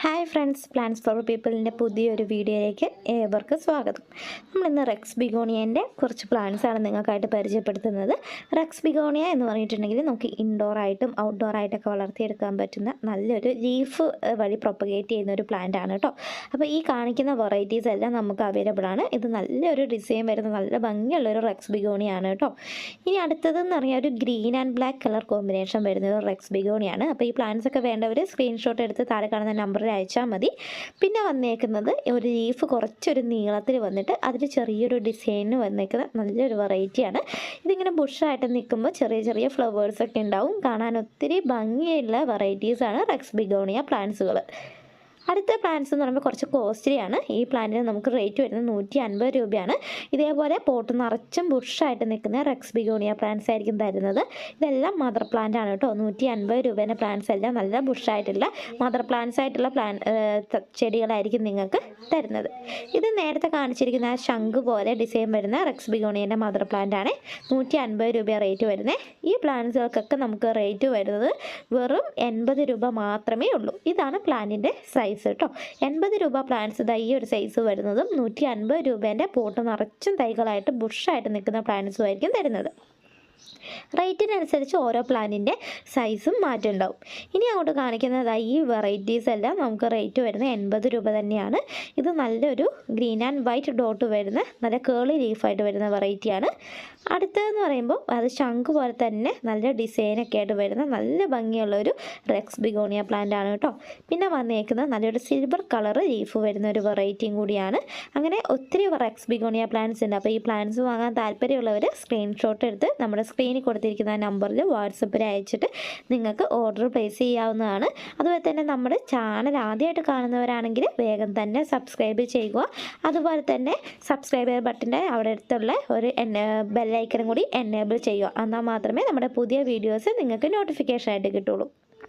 Hi friends, plans for പീപ്പിളിൻ്റെ പുതിയൊരു വീഡിയോയിലേക്ക് ഏവർക്ക് സ്വാഗതം. നമ്മളിന്ന് റെക്സ് ബിഗോണിയൻ്റെ കുറച്ച് പ്ലാന്റ്സാണ് നിങ്ങൾക്കായിട്ട് പരിചയപ്പെടുത്തുന്നത്. റെക്സ് ബിഗോണിയ എന്ന് പറഞ്ഞിട്ടുണ്ടെങ്കിൽ നമുക്ക് ഇൻഡോറായിട്ടും ഔട്ട്ഡോറായിട്ടൊക്കെ വളർത്തിയെടുക്കാൻ പറ്റുന്ന നല്ലൊരു ലീഫ് വഴി പ്രൊപ്പഗേറ്റ് ചെയ്യുന്ന ഒരു പ്ലാന്റ് ആണ് കേട്ടോ. അപ്പോൾ ഈ കാണിക്കുന്ന വെറൈറ്റീസ് എല്ലാം നമുക്ക് അവൈലബിൾ ആണ്. ഇത് നല്ലൊരു ഡിസൈൻ വരുന്ന നല്ല ഭംഗിയുള്ളൊരു റെക്സ് ബിഗോണിയാണ് കേട്ടോ. ഇനി അടുത്തതെന്ന് പറഞ്ഞാൽ ഒരു green and black colour combination വരുന്നത് റെക്സ് ബിഗോണിയാണ്. അപ്പോൾ ഈ പ്ലാന്റ്സ് ഒക്കെ വേണ്ടവർ സ്ക്രീൻഷോട്ട് എടുത്ത് താഴെ കാണുന്ന നമ്പറിൽ അയച്ചാൽ മതി. പിന്നെ വന്നേക്കുന്നത് ഒരു ലീഫ് കുറച്ചൊരു നീളത്തിൽ വന്നിട്ട് അതിൽ ചെറിയൊരു ഡിസൈനിന് വന്നേക്കുന്ന നല്ലൊരു വെറൈറ്റിയാണ്. ഇതിങ്ങനെ ബുഷായിട്ട് നിൽക്കുമ്പോൾ ചെറിയ ചെറിയ ഫ്ലവേഴ്സൊക്കെ ഉണ്ടാവും. കാണാൻ ഒത്തിരി ഭംഗിയുള്ള വെറൈറ്റീസാണ് റെക്സ് ബിഗോണിയ പ്ലാന്റ്സുകൾ. അടുത്ത പ്ലാന്റ്സ് എന്ന് പറയുമ്പോൾ കുറച്ച് കോസ്റ്റ്ലിയാണ്. ഈ പ്ലാന്റിന് നമുക്ക് റേറ്റ് വരുന്നത് 150 രൂപയാണ്. ഇതേപോലെ പോട്ട് നിറച്ചും ബുഷായിട്ട് നിൽക്കുന്ന റെക്സ് ബിഗോണിയ പ്ലാന്റ്സ് ആയിരിക്കും തരുന്നത്. ഇതെല്ലാം മദർ പ്ലാന്റ് ആണ് കേട്ടോ. 150 രൂപേൻ്റെ പ്ലാന്റ്സ് എല്ലാം നല്ല ബുഷായിട്ടുള്ള മദർ പ്ലാന്റ്സ് ആയിട്ടുള്ള ചെടികളായിരിക്കും നിങ്ങൾക്ക് തരുന്നത്. ഇത് നേരത്തെ കാണിച്ചിരിക്കുന്ന ശംഖ് പോലെ ഡിസൈൻ വരുന്ന റെക്സ് ബിഗോണിയൻ്റെ മദർ പ്ലാന്റ് ആണ്. 150 രൂപ റേറ്റ് വരുന്നത്. ഈ പ്ലാന്റ്സുകൾക്കൊക്കെ നമുക്ക് റേറ്റ് വരുന്നത് വെറും 80 രൂപ മാത്രമേ ഉള്ളൂ. ഇതാണ് പ്ലാന്റിൻ്റെ സൈസ് കേട്ടോ. 80 രൂപ പ്ലാന്റ്സ് ഈ ഒരു സൈസ് വരുന്നതും 150 രൂപേൻ്റെ പോട്ട് നിറച്ചും തൈകളായിട്ട് ബുഷായിട്ട് നിൽക്കുന്ന പ്ലാന്റ്സും ആയിരിക്കും തരുന്നത്. റേറ്റിനനുസരിച്ച് ഓരോ പ്ലാന്റിൻ്റെ സൈസും മാറ്റം ഉണ്ടാവും. ഇനി അങ്ങോട്ട് കാണിക്കുന്നത് ഈ വെറൈറ്റീസ് എല്ലാം നമുക്ക് റേറ്റ് വരുന്നത് 80 രൂപ തന്നെയാണ്. ഇത് നല്ലൊരു ഗ്രീൻ ആൻഡ് വൈറ്റ് ഡോട്ട് വരുന്ന നല്ല കേളി ലീഫായിട്ട് വരുന്ന വെറൈറ്റിയാണ്. അടുത്തതെന്ന് പറയുമ്പോൾ അത് ശംഖ് പോലെ തന്നെ നല്ല ഡിസൈനൊക്കെ ആയിട്ട് വരുന്ന നല്ല ഭംഗിയുള്ളൊരു റെക്സ് ബിഗോണിയ പ്ലാന്റ് ആണ് കേട്ടോ. പിന്നെ വന്നേക്കുന്നത് നല്ലൊരു സിൽവർ കളർ ലീഫ് വരുന്ന ഒരു വെറൈറ്റിയും കൂടിയാണ്. അങ്ങനെ ഒത്തിരി റെക്സ് ബിഗോണിയ പ്ലാന്റ്സ് ഉണ്ട്. അപ്പോൾ ഈ പ്ലാന്റ്സ് വാങ്ങാൻ താല്പര്യമുള്ളവർ സ്ക്രീൻഷോട്ട് എടുത്ത് നമ്മുടെ സ്ക്രീനിൽ കൊടുത്തിരിക്കുന്ന നമ്പറിൽ വാട്സപ്പിൽ അയച്ചിട്ട് നിങ്ങൾക്ക് ഓർഡർ പ്ലേസ് ചെയ്യാവുന്നതാണ്. അതുപോലെ തന്നെ നമ്മുടെ ചാനൽ ആദ്യമായിട്ട് കാണുന്നവരാണെങ്കിൽ വേഗം തന്നെ സബ്സ്ക്രൈബ് ചെയ്യുക. അതുപോലെ തന്നെ സബ്സ്ക്രൈബർ ബട്ടൻ്റെ അവിടെ അടുത്തുള്ള ഒരു ബെല്ലൈക്കനും കൂടി എനേബിൾ ചെയ്യുക. എന്നാൽ മാത്രമേ നമ്മുടെ പുതിയ വീഡിയോസ് നിങ്ങൾക്ക് നോട്ടിഫിക്കേഷൻ ആയിട്ട് കിട്ടുള്ളൂ.